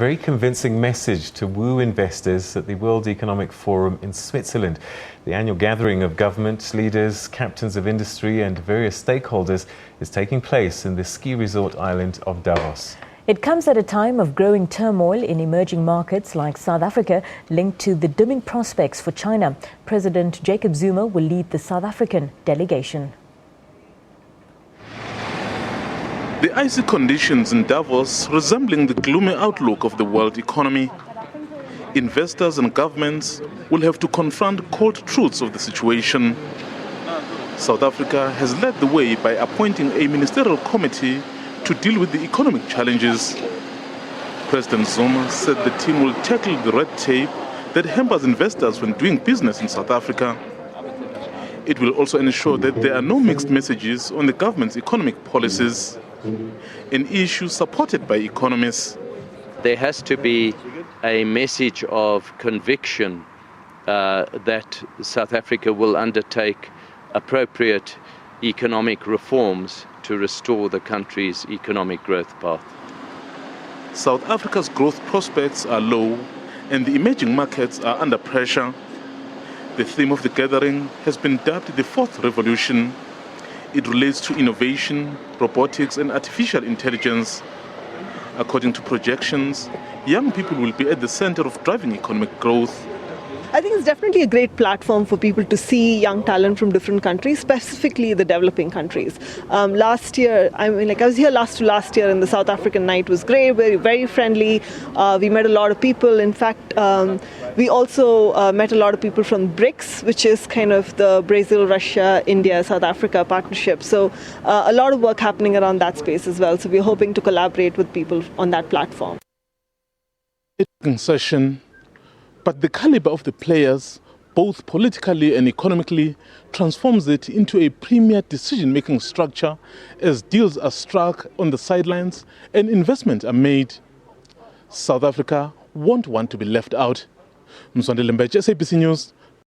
Very convincing message to woo investors at the World Economic Forum in Switzerland. The annual gathering of government leaders, captains of industry and various stakeholders is taking place in the ski resort island of Davos. It comes at a time of growing turmoil in emerging markets like South Africa, linked to the dimming prospects for China. President Jacob Zuma will lead the South African delegation. The icy conditions in Davos resembling the gloomy outlook of the world economy. Investors and governments will have to confront cold truths of the situation. South Africa has led the way by appointing a ministerial committee to deal with the economic challenges. President Zuma said the team will tackle the red tape that hampers investors when doing business in South Africa. It will also ensure that there are no mixed messages on the government's economic policies, an issue supported by economists. There has to be a message of conviction that South Africa will undertake appropriate economic reforms to restore the country's economic growth path. South Africa's growth prospects are low and the emerging markets are under pressure. The theme of the gathering has been dubbed the Fourth Revolution. It relates to innovation, robotics and artificial intelligence. According to projections, young people will be at the center of driving economic growth. I think it's definitely a great platform for people to see young talent from different countries, specifically the developing countries. Last year, I was here last year, and the South African night was great, very friendly. We met a lot of people. In fact, we also met a lot of people from BRICS, which is kind of the Brazil, Russia, India, South Africa partnership. So a lot of work happening around that space as well. So we're hoping to collaborate with people on that platform. Session. But the caliber of the players, both politically and economically, transforms it into a premier decision-making structure as deals are struck on the sidelines and investments are made. South Africa won't want to be left out. Mswandile Mbeje, SABC News,